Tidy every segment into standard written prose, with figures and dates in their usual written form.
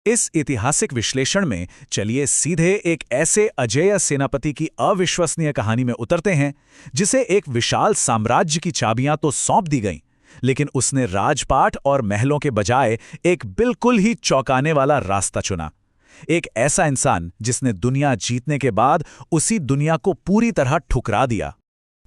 इस ऐतिहासिक विश्लेषण में चलिए सीधे एक ऐसे अजेय सेनापति की अविश्वसनीय कहानी में उतरते हैं जिसे एक विशाल साम्राज्य की चाबियां तो सौंप दी गईं, लेकिन उसने राजपाट और महलों के बजाय एक बिल्कुल ही चौंकाने वाला रास्ता चुना। एक ऐसा इंसान जिसने दुनिया जीतने के बाद उसी दुनिया को पूरी तरह ठुकरा दिया।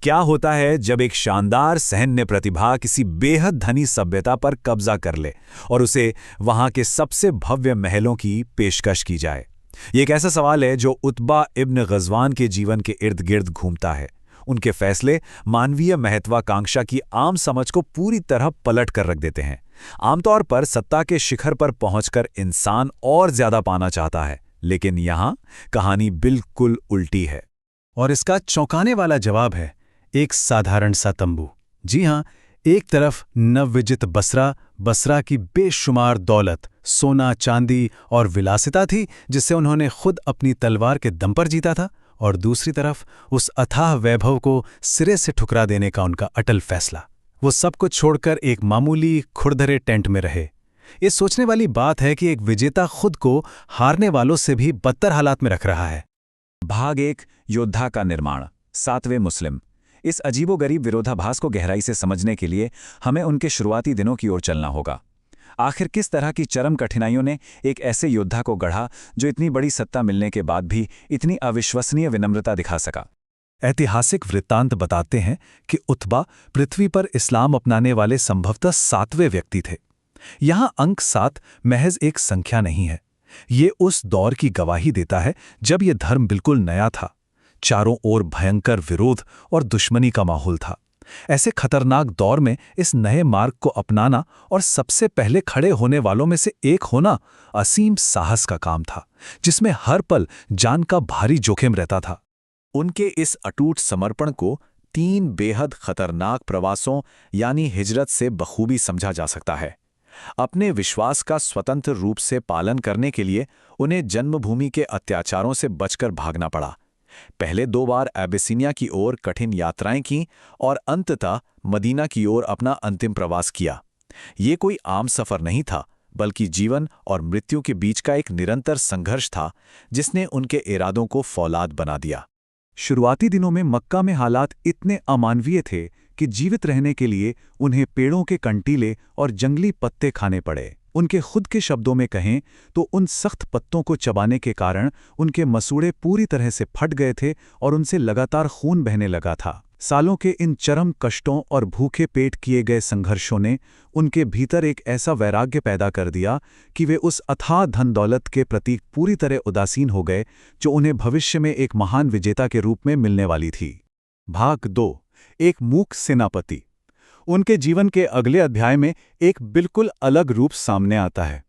क्या होता है जब एक शानदार सैन्य प्रतिभा किसी बेहद धनी सभ्यता पर कब्जा कर ले और उसे वहां के सबसे भव्य महलों की पेशकश की जाए? ये एक ऐसा सवाल है जो उतबा इब्न गज़वान के जीवन के इर्द गिर्द घूमता है। उनके फैसले मानवीय महत्वाकांक्षा की आम समझ को पूरी तरह पलट कर रख देते हैं। आमतौर पर सत्ता के शिखर पर पहुंचकर इंसान और ज्यादा पाना चाहता है, लेकिन यहां कहानी बिल्कुल उल्टी है। और इसका चौंकाने वाला जवाब है एक साधारण सा तंबू। जी हां, एक तरफ नवविजित बसरा की बेशुमार दौलत, सोना चांदी और विलासिता थी जिसे उन्होंने खुद अपनी तलवार के दम पर जीता था, और दूसरी तरफ उस अथाह वैभव को सिरे से ठुकरा देने का उनका अटल फैसला। वो सब कुछ छोड़कर एक मामूली खुरदरे टेंट में रहे। ये सोचने वाली बात है कि एक विजेता खुद को हारने वालों से भी बदतर हालात में रख रहा है। भाग 1, योद्धा का निर्माण, 7वें मुस्लिम। इस अजीबोगरीब विरोधाभास को गहराई से समझने के लिए हमें उनके शुरुआती दिनों की ओर चलना होगा। आखिर किस तरह की चरम कठिनाइयों ने एक ऐसे योद्धा को गढ़ा जो इतनी बड़ी सत्ता मिलने के बाद भी इतनी अविश्वसनीय विनम्रता दिखा सका? ऐतिहासिक वृत्तांत बताते हैं कि उतबा पृथ्वी पर इस्लाम अपनाने वाले संभवतः 7वें व्यक्ति थे। यहां अंक 7 महज एक संख्या नहीं है, ये उस दौर की गवाही देता है जब यह धर्म बिल्कुल नया था। चारों ओर भयंकर विरोध और दुश्मनी का माहौल था। ऐसे खतरनाक दौर में इस नए मार्ग को अपनाना और सबसे पहले खड़े होने वालों में से एक होना असीम साहस का काम था, जिसमें हर पल जान का भारी जोखिम रहता था। उनके इस अटूट समर्पण को 3 बेहद खतरनाक प्रवासों यानी हिजरत से बखूबी समझा जा सकता है। अपने विश्वास का स्वतंत्र रूप से पालन करने के लिए उन्हें जन्मभूमि के अत्याचारों से बचकर भागना पड़ा। पहले 2 बार एबिसिनिया की ओर कठिन यात्राएं की और अंततः मदीना की ओर अपना अंतिम प्रवास किया। ये कोई आम सफर नहीं था, बल्कि जीवन और मृत्यु के बीच का एक निरंतर संघर्ष था जिसने उनके इरादों को फौलाद बना दिया। शुरुआती दिनों में मक्का में हालात इतने अमानवीय थे कि जीवित रहने के लिए उन्हें पेड़ों के कंटीले और जंगली पत्ते खाने पड़े। उनके खुद के शब्दों में कहें तो उन सख्त पत्तों को चबाने के कारण उनके मसूड़े पूरी तरह से फट गए थे और उनसे लगातार खून बहने लगा था। सालों के इन चरम कष्टों और भूखे पेट किए गए संघर्षों ने उनके भीतर एक ऐसा वैराग्य पैदा कर दिया कि वे उस अथाह धन दौलत के प्रति पूरी तरह उदासीन हो गए जो उन्हें भविष्य में एक महान विजेता के रूप में मिलने वाली थी। भाग 2, एक मूक सेनापति। उनके जीवन के अगले अध्याय में एक बिल्कुल अलग रूप सामने आता है।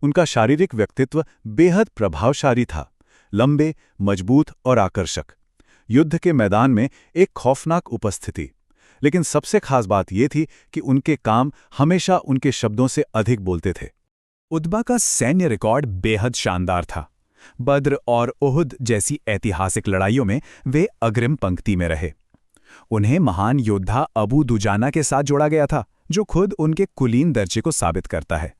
उनका शारीरिक व्यक्तित्व बेहद प्रभावशाली था, लंबे, मजबूत और आकर्षक। युद्ध के मैदान में एक खौफनाक उपस्थिति। लेकिन सबसे खास बात यह थी कि उनके काम हमेशा उनके शब्दों से अधिक बोलते थे। उतबा का सैन्य रिकॉर्ड बेहद शानदार था। बद्र और उहुद जैसी ऐतिहासिक लड़ाइयों में वे अग्रिम पंक्ति में रहे। उन्हें महान योद्धा अबू दुजाना के साथ जोड़ा गया था, जो खुद उनके कुलीन दर्जे को साबित करता है।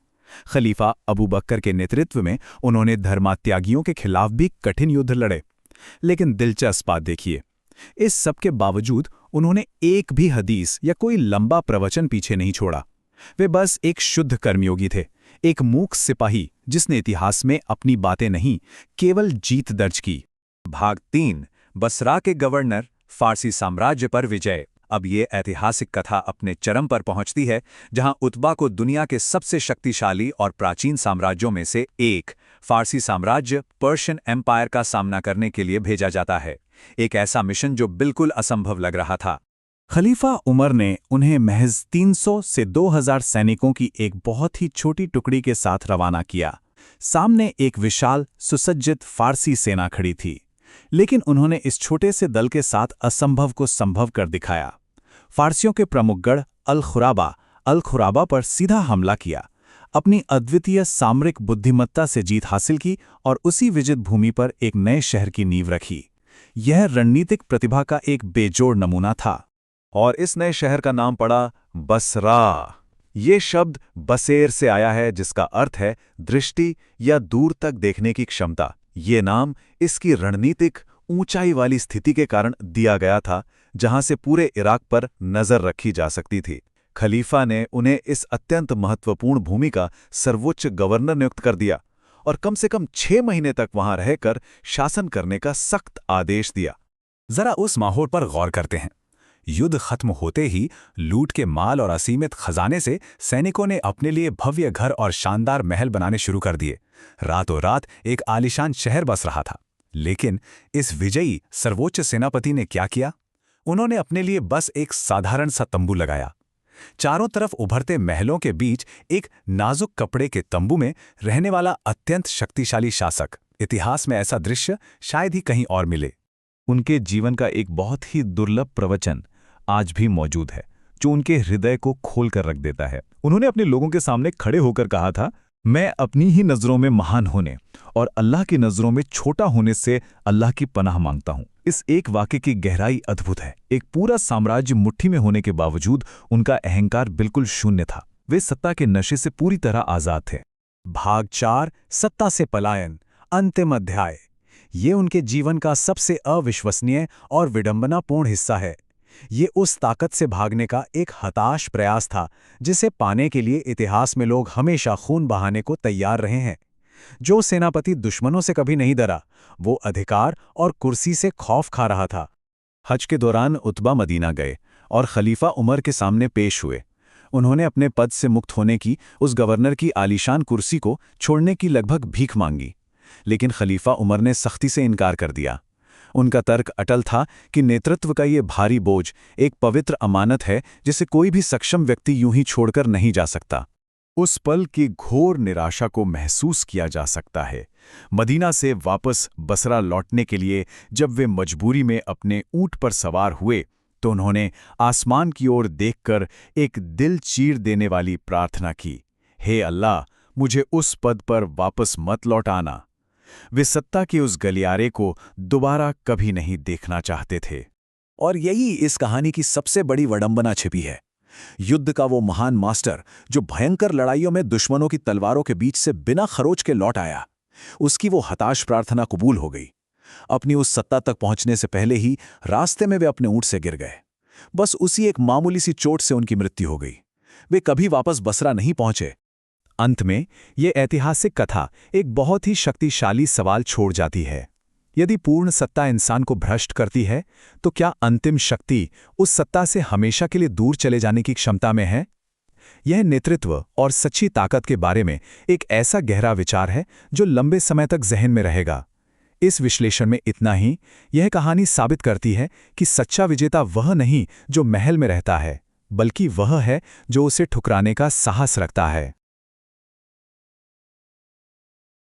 खलीफा अबू बकर के नेतृत्व में उन्होंने धर्मात्यागियों के खिलाफ भी कठिन युद्ध लड़े। लेकिन दिलचस्प बात देखिए, इस सब के बावजूद उन्होंने एक भी हदीस या कोई लंबा प्रवचन पीछे नहीं छोड़ा। वे बस एक शुद्ध कर्मयोगी थे, एक मूक सिपाही जिसने इतिहास में अपनी बातें नहीं, केवल जीत दर्ज की। भाग 3, बसरा के गवर्नर, फारसी साम्राज्य पर विजय। अब ये ऐतिहासिक कथा अपने चरम पर पहुंचती है जहां उतबा को दुनिया के सबसे शक्तिशाली और प्राचीन साम्राज्यों में से एक फारसी साम्राज्य पर्शियन एम्पायर का सामना करने के लिए भेजा जाता है। एक ऐसा मिशन जो बिल्कुल असंभव लग रहा था। खलीफा उमर ने उन्हें महज 300 से 2000 सैनिकों की एक बहुत ही छोटी टुकड़ी के साथ रवाना किया। सामने एक विशाल सुसज्जित फारसी सेना खड़ी थी, लेकिन उन्होंने इस छोटे से दल के साथ असंभव को संभव कर दिखाया। फारसियों के प्रमुख गढ़ अल खुराबा पर सीधा हमला किया, अपनी अद्वितीय सामरिक बुद्धिमत्ता से जीत हासिल की और उसी विजित भूमि पर एक नए शहर की नींव रखी। यह रणनीतिक प्रतिभा का एक बेजोड़ नमूना था। और इस नए शहर का नाम पड़ा बसरा। ये शब्द बसेर से आया है, जिसका अर्थ है दृष्टि या दूर तक देखने की क्षमता। ये नाम इसकी रणनीतिक ऊंचाई वाली स्थिति के कारण दिया गया था, जहां से पूरे इराक पर नजर रखी जा सकती थी। खलीफा ने उन्हें इस अत्यंत महत्वपूर्ण भूमि का सर्वोच्च गवर्नर नियुक्त कर दिया और कम से कम 6 महीने तक वहां रहकर शासन करने का सख्त आदेश दिया। जरा उस माहौल पर गौर करते हैं। युद्ध खत्म होते ही लूट के माल और असीमित खजाने से सैनिकों ने अपने लिए भव्य घर और शानदार महल बनाने शुरू कर दिए। रातों रात एक आलीशान शहर बस रहा था। लेकिन इस विजयी सर्वोच्च सेनापति ने क्या किया? उन्होंने अपने लिए बस एक साधारण सा तंबू लगाया। चारों तरफ उभरते महलों के बीच एक नाजुक कपड़े के तंबू में रहने वाला अत्यंत शक्तिशाली शासक। इतिहास में ऐसा दृश्य शायद ही कहीं और मिले। उनके जीवन का एक बहुत ही दुर्लभ प्रवचन आज भी मौजूद है, जो उनके हृदय को खोल कर रख देता है। उन्होंने अपने लोगों के सामने खड़े होकर कहा था, मैं अपनी ही नज़रों में महान होने और अल्लाह की नज़रों में छोटा होने से अल्लाह की पनाह मांगता हूं। इस एक वाक्य की गहराई अद्भुत है। एक पूरा साम्राज्य मुट्ठी में होने के बावजूद उनका अहंकार बिल्कुल शून्य था। वे सत्ता के नशे से पूरी तरह आज़ाद थे। भाग 4, सत्ता से पलायन, अंतिम अध्याय। ये उनके जीवन का सबसे अविश्वसनीय और विडंबनापूर्ण हिस्सा है। ये उस ताकत से भागने का एक हताश प्रयास था जिसे पाने के लिए इतिहास में लोग हमेशा खून बहाने को तैयार रहे हैं। जो सेनापति दुश्मनों से कभी नहीं डरा, वो अधिकार और कुर्सी से खौफ खा रहा था। हज के दौरान उतबा मदीना गए और खलीफा उमर के सामने पेश हुए। उन्होंने अपने पद से मुक्त होने की, उस गवर्नर की आलीशान कुर्सी को छोड़ने की लगभग भीख मांगी, लेकिन खलीफा उमर ने सख्ती से इनकार कर दिया। उनका तर्क अटल था कि नेतृत्व का ये भारी बोझ एक पवित्र अमानत है जिसे कोई भी सक्षम व्यक्ति यूं ही छोड़कर नहीं जा सकता। उस पल की घोर निराशा को महसूस किया जा सकता है। मदीना से वापस बसरा लौटने के लिए जब वे मजबूरी में अपने ऊंट पर सवार हुए, तो उन्होंने आसमान की ओर देखकर एक दिल चीर देने वाली प्रार्थना की, हे अल्लाह, मुझे उस पद पर वापस मत लौटाना। वे सत्ता के उस गलियारे को दोबारा कभी नहीं देखना चाहते थे। और यही इस कहानी की सबसे बड़ी विडंबना छिपी है। युद्ध का वो महान मास्टर जो भयंकर लड़ाइयों में दुश्मनों की तलवारों के बीच से बिना खरोच के लौट आया, उसकी वो हताश प्रार्थना कबूल हो गई। अपनी उस सत्ता तक पहुंचने से पहले ही रास्ते में वे अपने ऊंट से गिर गए। बस उसी एक मामूली सी चोट से उनकी मृत्यु हो गई। वे कभी वापस बसरा नहीं पहुंचे। अंत में ये ऐतिहासिक कथा एक बहुत ही शक्तिशाली सवाल छोड़ जाती है। यदि पूर्ण सत्ता इंसान को भ्रष्ट करती है, तो क्या अंतिम शक्ति उस सत्ता से हमेशा के लिए दूर चले जाने की क्षमता में है? यह नेतृत्व और सच्ची ताकत के बारे में एक ऐसा गहरा विचार है जो लंबे समय तक जहन में रहेगा। इस विश्लेषण में इतना ही। यह कहानी साबित करती है कि सच्चा विजेता वह नहीं जो महल में रहता है, बल्कि वह है जो उसे ठुकराने का साहस रखता है।